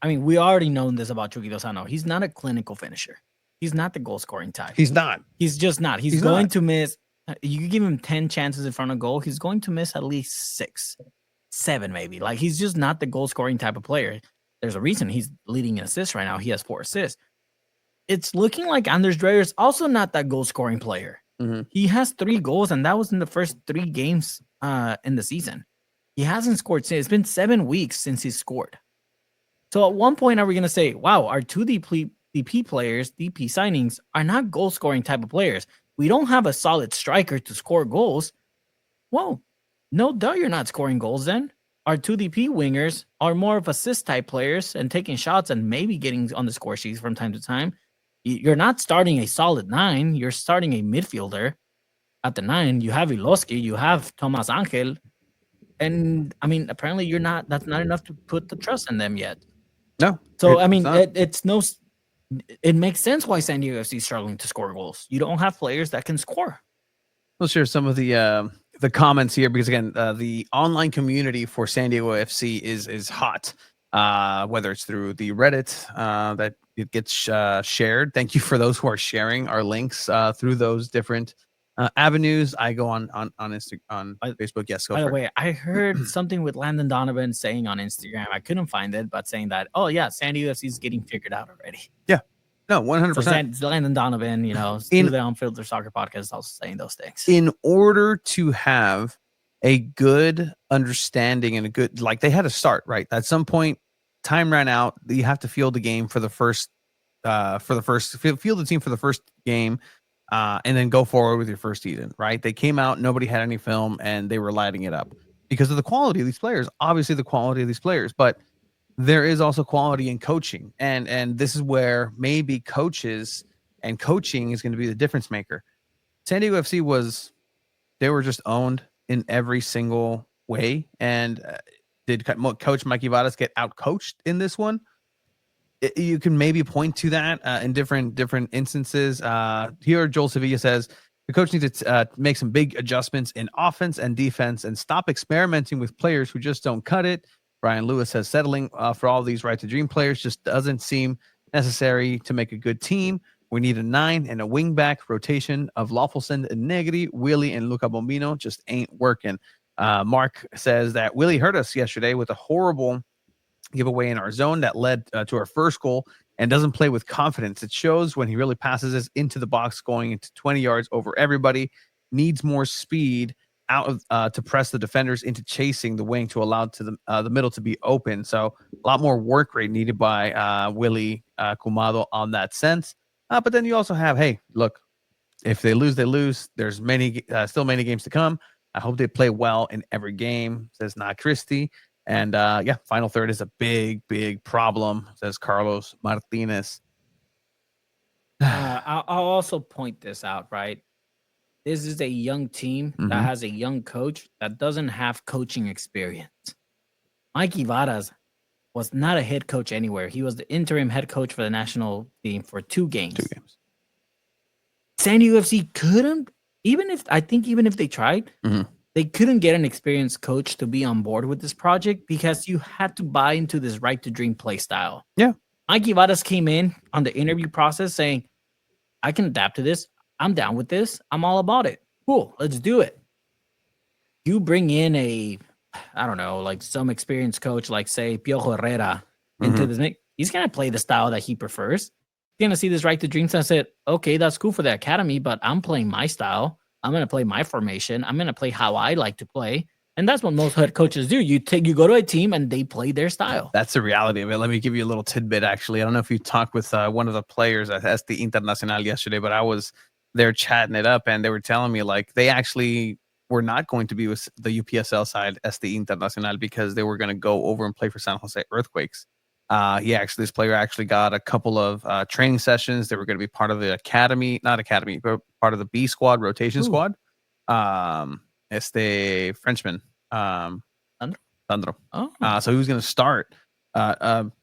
I mean, we already know this about Chucky Lozano. He's not a clinical finisher. He's not the goal scoring type. He's not. He's just not. He's going to miss. You give him 10 chances in front of goal, he's going to miss at least 6, 7 maybe. He's just not the goal scoring type of player. There's a reason he's leading in assists right now. He has 4 assists. It's looking like Anders Dreyer is also not that goal scoring player. Mm-hmm. He has 3 goals, and that was in the first 3 games in the season. He hasn't scored since. It's been 7 weeks since he's scored. So at one point, are we going to say, wow, our 2 DP players, DP signings, are not goal scoring type of players? We don't have a solid striker to score goals. Well, no doubt you're not scoring goals then. Our 2 DP wingers are more of assist type players and taking shots and maybe getting on the score sheets from time to time. You're not starting a solid 9. You're starting a midfielder at the 9. You have Iloski, you have Tomas Angel. And I mean, apparently that's not enough to put the trust in them yet. No. So, I mean, it makes sense why San Diego FC is struggling to score goals. You don't have players that can score. We'll share some of the comments here, because again, the online community for San Diego FC is hot. Whether it's through the Reddit that it gets shared. Thank you for those who are sharing our links through those different avenues. I go on Instagram, on Facebook. Yes. By the way, I heard something with Landon Donovan saying on Instagram. I couldn't find it, but saying that, oh yeah, San Diego FC is getting figured out already. Yeah. No, 100%. So Landon Donovan, through the Unfiltered Soccer podcast, also saying those things. In order to have a good understanding and a good, they had to start, right? At some point, time ran out. You have to field the game for the first, field the team for the first game, and then go forward with your first season, right? They came out, nobody had any film, and they were lighting it up because of the quality of these players. Obviously, the quality of these players, but there is also quality in coaching, and this is where maybe coaches and coaching is going to be the difference maker. San Diego FC they were just owned in every single way. And did Coach Mikey Vadas get out coached in this one? you can maybe point to that in different instances. Here, Joel Sevilla says the coach needs to make some big adjustments in offense and defense and stop experimenting with players who just don't cut it. Brian Lewis says settling for all these right to dream players just doesn't seem necessary to make a good team. We need a 9 and a wingback rotation of Lawfulson and Negri, Willie, and Luca Bombino. Just ain't working. Mark says that Willie hurt us yesterday with a horrible giveaway in our zone that led to our first goal and doesn't play with confidence. It shows when he really passes us into the box, going into 20 yards over everybody. Needs more speed out of to press the defenders into chasing the wing to allow to the middle to be open. So a lot more work rate needed by Willie Kumado on that sense. But then you also have, hey, look, if they lose, they lose. There's still many games to come. I hope they play well in every game, says Not Christie. And final third is a big, big problem, says Carlos Martinez. I'll also point this out, right? This is a young team that has a young coach that doesn't have coaching experience. Mikey Varas was not a head coach anywhere. He was the interim head coach for the national team for 2 games. San Diego FC couldn't, even if they tried, they couldn't get an experienced coach to be on board with this project because you had to buy into this right to dream play style. Yeah. Mikey Varas came in on the interview process saying, I can adapt to this. I'm down with this. I'm all about it. Cool. Let's do it. You bring in some experienced coach, like say Piojo Herrera into this mix. He's going to play the style that he prefers. He's going to see this right to dreams and say, okay, that's cool for the academy, but I'm playing my style. I'm going to play my formation. I'm going to play how I like to play. And that's what most head coaches do. You go to a team and they play their style. That's the reality of it. Let me give you a little tidbit, actually. I don't know if you talked with one of the players at SD Internacional yesterday, but I was there chatting it up, and they were telling me, like, they actually were not going to be with the UPSL side, SD Internacional, because they were going to go over and play for San Jose Earthquakes. This player actually got a couple of training sessions. They were going to be part of the but part of the B squad, rotation squad. Frenchman, Sandro. So he was going to start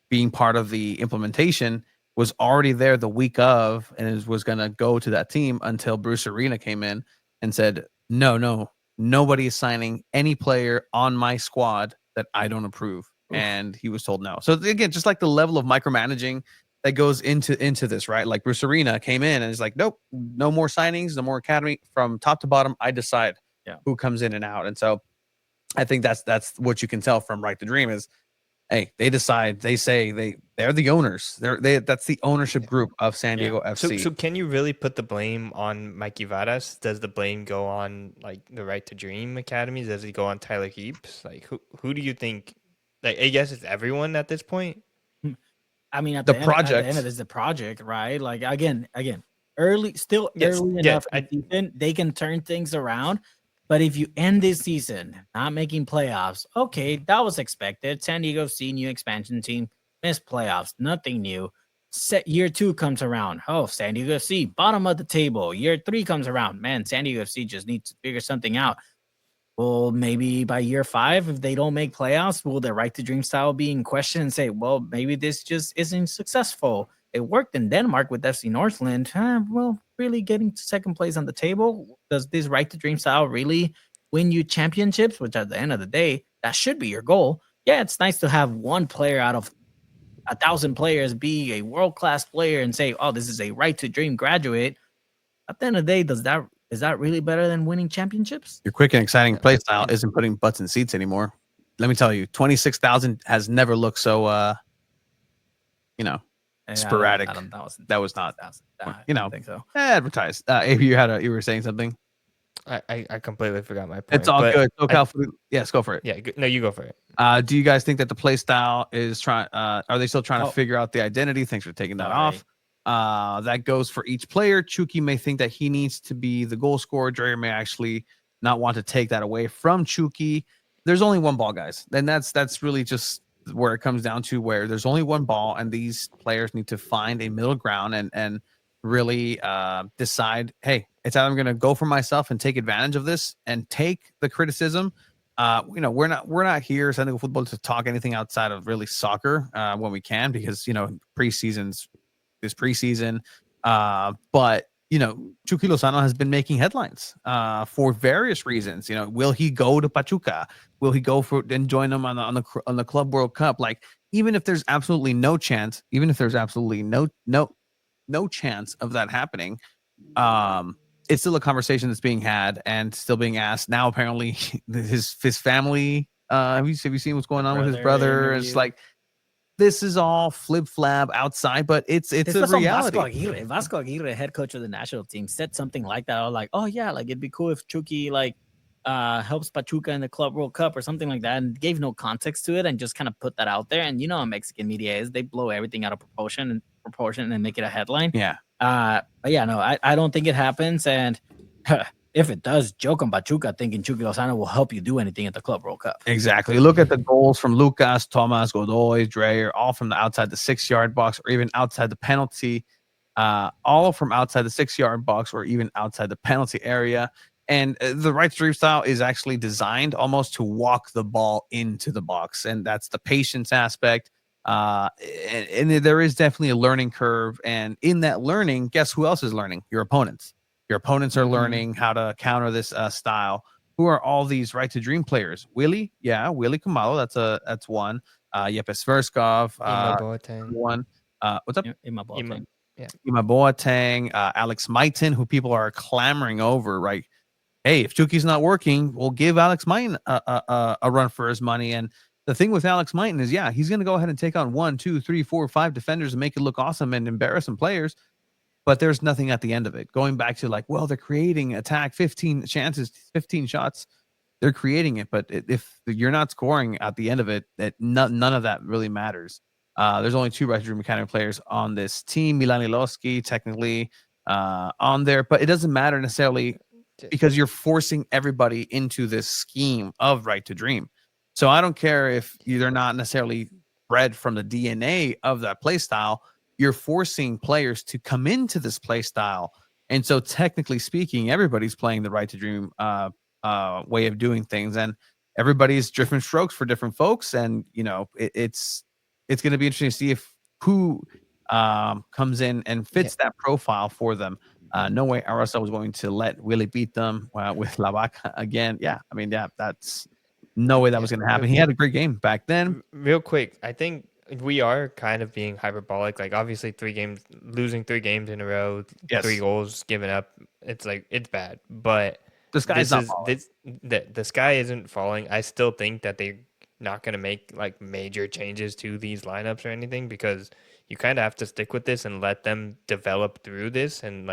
being part of the implementation, was already there the week of, and was going to go to that team until Bruce Arena came in and said, no, nobody is signing any player on my squad that I don't approve. And he was told no. So again, just like the level of micromanaging that goes into this, right? Like Bruce Arena came in and is like, nope, no more signings, no more academy. From top to bottom, I decide who comes in and out. And so I think that's what you can tell from Right to Dream is, hey, they decide, they say they're the owners. That's the ownership group of San Diego FC. So can you really put the blame on Mikey Varas? Does the blame go on like the Right to Dream academies? Does it go on Tyler Heaps? Like who do you think? Like, I guess it's everyone at this point. I mean, at the end of this, the project, right? Like again, early enough in the season, they can turn things around. But if you end this season not making playoffs, okay, that was expected. San Diego FC, new expansion team, missed playoffs, nothing new. Year 2 comes around. Oh, San Diego FC, bottom of the table. Year 3 comes around. Man, San Diego FC just needs to figure something out. Well, maybe by year 5, if they don't make playoffs, will their Right to Dream style be in question and say, well, maybe this just isn't successful? It worked in Denmark with FC Northland. Well, really getting to second place on the table, does this Right to Dream style really win you championships? Which at the end of the day, that should be your goal. Yeah, it's nice to have one player out of 1,000 players be a world-class player and say, oh, this is a Right to Dream graduate. At the end of the day, is that really better than winning championships? Your quick and exciting play style isn't putting butts in seats anymore. Let me tell you, 26,000 has never looked so, sporadic. That was not, I don't think so. Advertised. Avery, you were saying something. I completely forgot my point. It's all good. Yes, go for it. Yeah, no, you go for it. Do you guys think that the play style is trying? Are they still trying to figure out the identity? Thanks for taking that off. That goes for each player. Chucky may think that he needs to be the goal scorer. Dreyer may actually not want to take that away from Chucky. There's only one ball, guys. And that's really just where it comes down to, where there's only one ball, and these players need to find a middle ground and really decide, hey, it's either I'm going to go for myself and take advantage of this and take the criticism we're not here San Diego Football to talk anything outside of really soccer when we can, because preseason's this preseason. But Chucky Lozano has been making headlines for various reasons. Will he go to Pachuca? Will he go for and join them on the Club World Cup? Like, even if there's absolutely no chance, no chance of that happening, it's still a conversation that's being had and still being asked. Now, apparently, his family. Have you seen what's going on with his brother? It's like, this is all flip flap outside, but it's This a was on reality. Vasco Aguirre. Vasco Aguirre, head coach of the national team, said something like that. I was like, oh yeah, like it'd be cool if Chucky helps Pachuca in the Club World Cup or something like that, and gave no context to it and just kind of put that out there. And how Mexican media is, they blow everything out of proportion and make it a headline. Yeah. But yeah, no, I don't think it happens. And if it does, joke on Pachuca thinking Chucky Lozano will help you do anything at the Club World Cup. Exactly. Look at the goals from Lucas, Thomas, Godoy, Dreyer, all from the outside the 6-yard box or even outside the penalty. All from outside the 6-yard box or even outside the penalty area. And the right to dream style is actually designed almost to walk the ball into the box. And that's the patience aspect. And there is definitely a learning curve. And in that learning, guess who else is learning? Your opponents. Your opponents are learning how to counter this style. Who are all these right to dream players? Willie Kumalo. That's one. Yepes Verskov. Ima Boateng. One. What's up? Ima Boateng. Ima Boateng, Alex Maitin, who people are clamoring over, right? Hey, if Chucky's not working, we'll give Alex Maitin a run for his money. And the thing with Alex Maitin is, he's going to go ahead and take on 1, 2, 3, 4, 5 defenders and make it look awesome and embarrass some players. But there's nothing at the end of it. Going back to they're creating attack, 15 chances, 15 shots. They're creating it. But if you're not scoring at the end of it, none of that really matters. There's only 2 right to dream academy players on this team. Milan Iloski technically on there, but it doesn't matter necessarily because you're forcing everybody into this scheme of right to dream. So I don't care if they're not necessarily bred from the DNA of that play style. You're forcing players to come into this play style. And so technically speaking, everybody's playing the right to dream way of doing things. And everybody's different strokes for different folks. And, it's going to be interesting to see if who comes in and fits that profile for them. No way RSL was going to let Willie beat them with La Vaca again. That's no way that was going to happen. He had a great game back then. Real quick, I think we are kind of being hyperbolic. Like, obviously, losing 3 games in a row, 3 goals given up. It's bad. But the sky's not falling. The sky isn't falling. I still think that they're not going to make major changes to these lineups or anything, because you kind of have to stick with this and let them develop through this and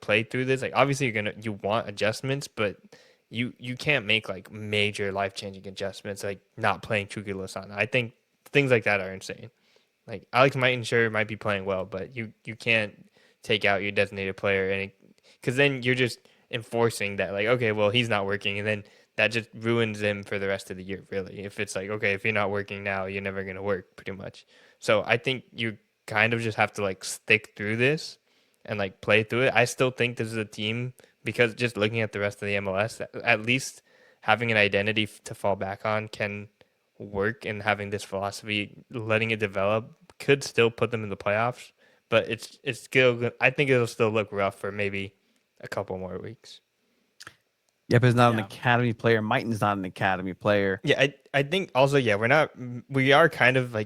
play through this. Obviously you want adjustments, but you can't make major life-changing adjustments, not playing Chucky Lozano. I think things like that are insane. Alex Maitin might be playing well, but you can't take out your designated player, and because then you're just enforcing that okay, well, he's not working, and then that just ruins him for the rest of the year, really. If it's okay, if you're not working now, you're never going to work, pretty much. So I think you kind of just have to stick through this and play through it. I still think this is a team, because just looking at the rest of the MLS, at least having an identity to fall back on can work, and having this philosophy, letting it develop, could still put them in the playoffs. But it's still, I think it'll still look rough for maybe a couple more weeks. Yep, is not an academy player. Maitin's not an academy player. Yeah, I think also, we are kind of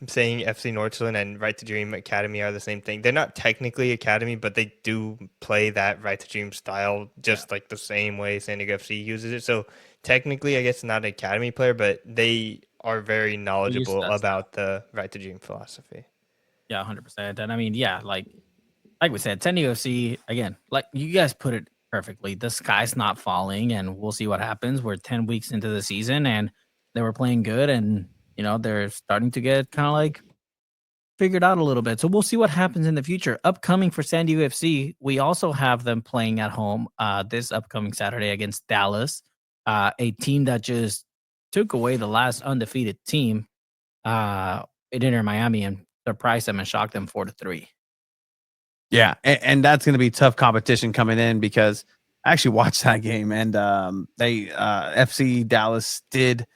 saying FC Nordsjælland and Right to Dream Academy are the same thing. They're not technically academy, but they do play that Right to Dream style just the same way San Diego FC uses it. So technically, I guess not an academy player, but they are very knowledgeable about the Right to Dream philosophy. Yeah, 100%. And like we said, San Diego FC, again, you guys put it perfectly. The sky's not falling, and we'll see what happens. We're 10 weeks into the season, and they were playing good, and they're starting to get kind of figured out a little bit. So we'll see what happens in the future. Upcoming for San Diego FC, we also have them playing at home this upcoming Saturday against Dallas, a team that just took away the last undefeated team in Inter Miami and surprised them and shocked them 4-3. Yeah, and that's going to be tough competition coming in, because I actually watched that game, and they FC Dallas did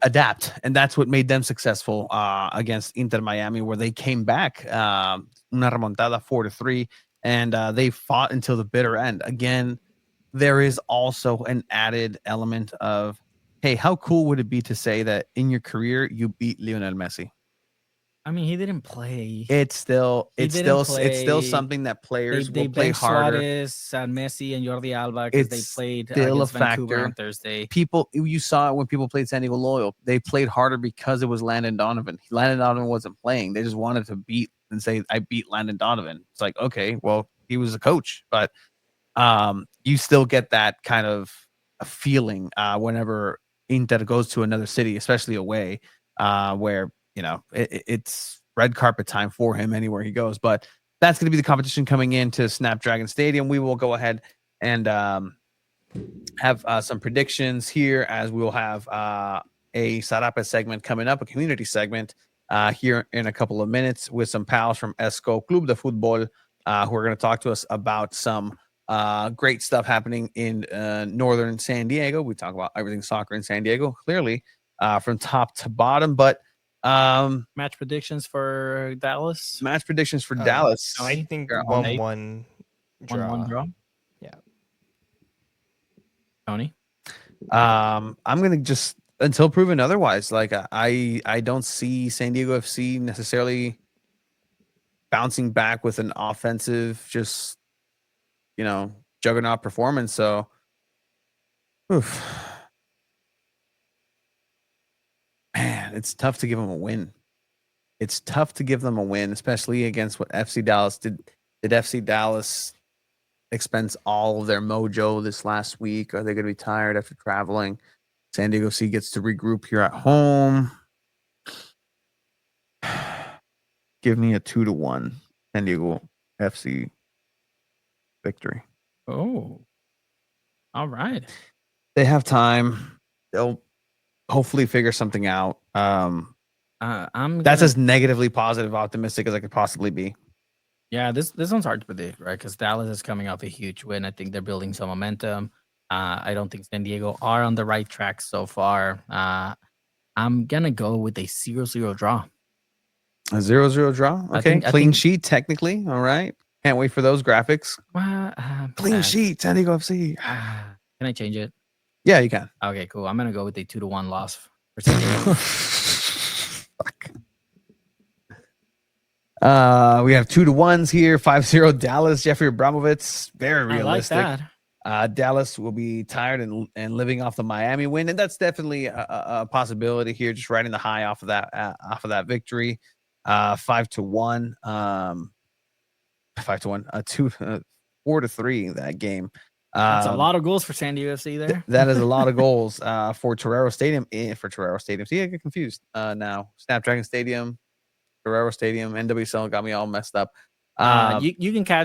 adapt, and that's what made them successful against Inter Miami, where they came back una remontada 4-3, and they fought until the bitter end. Again, there is also an added element of, hey, how cool would it be to say that in your career you beat Lionel Messi? I mean, he didn't play. It's still He it's didn't still it's still play. something that players They will play benched harder. Suarez and Messi and Jordi Alba because they It's played still a against Vancouver factor. on Thursday. People, you saw it when people played San Diego Loyal. They played harder because it was Landon Donovan. Landon Donovan wasn't playing. They just wanted to beat and say, I beat Landon Donovan. It's like, okay, well, he was a coach, but you still get that kind of a feeling whenever Inter goes to another city, especially away, where it's red carpet time for him anywhere he goes. But that's going to be the competition coming into Snapdragon Stadium. We will go ahead and have some predictions here, as we will have a Sarapa segment coming up, a community segment here in a couple of minutes with some pals from ESCO Club de Fútbol who are going to talk to us about some great stuff happening in northern San Diego. We talk about everything soccer in San Diego, clearly from top to bottom. But Match predictions for Dallas. match predictions for Dallas. I think They're at home. 1-1 draw. 1-1 draw. Yeah. Tony. I'm gonna just, until proven otherwise. Like I don't see San Diego FC necessarily bouncing back with an offensive, just juggernaut performance. So, oof. Man, it's tough to give them a win. It's tough to give them a win, especially against what FC Dallas did. Did FC Dallas expense all of their mojo this last week? Are they going to be tired after traveling? San Diego FC gets to regroup here at home. Give me a 2-1 San Diego FC victory. Oh, all right. They have time. They'll hopefully figure something out. That's as negatively positive, optimistic as I could possibly be. Yeah, this one's hard to predict, right? Because Dallas is coming off a huge win. I think they're building some momentum. I don't think San Diego are on the right track so far. I'm gonna go with a 0-0 draw. A 0-0 draw. Okay, clean sheet technically. All right. Can't wait for those graphics. Clean sheet, San Diego FC. Can I change it? Yeah, you can. Okay, cool. I'm gonna go with a 2-1 loss for San Diego. Fuck. We have 2-1s here. 5-0 Dallas. Jeffrey Abramovitz. Very realistic. I like that. Dallas will be tired and living off the Miami win, and that's definitely a possibility here. Just riding the high off of that victory. 5-1. 5-1. 4-3 that game. That's a lot of goals for San Diego FC there. That is a lot of goals for Torero Stadium. See, I get confused now. Snapdragon Stadium, Torero Stadium, NWSL got me all messed up. You can catch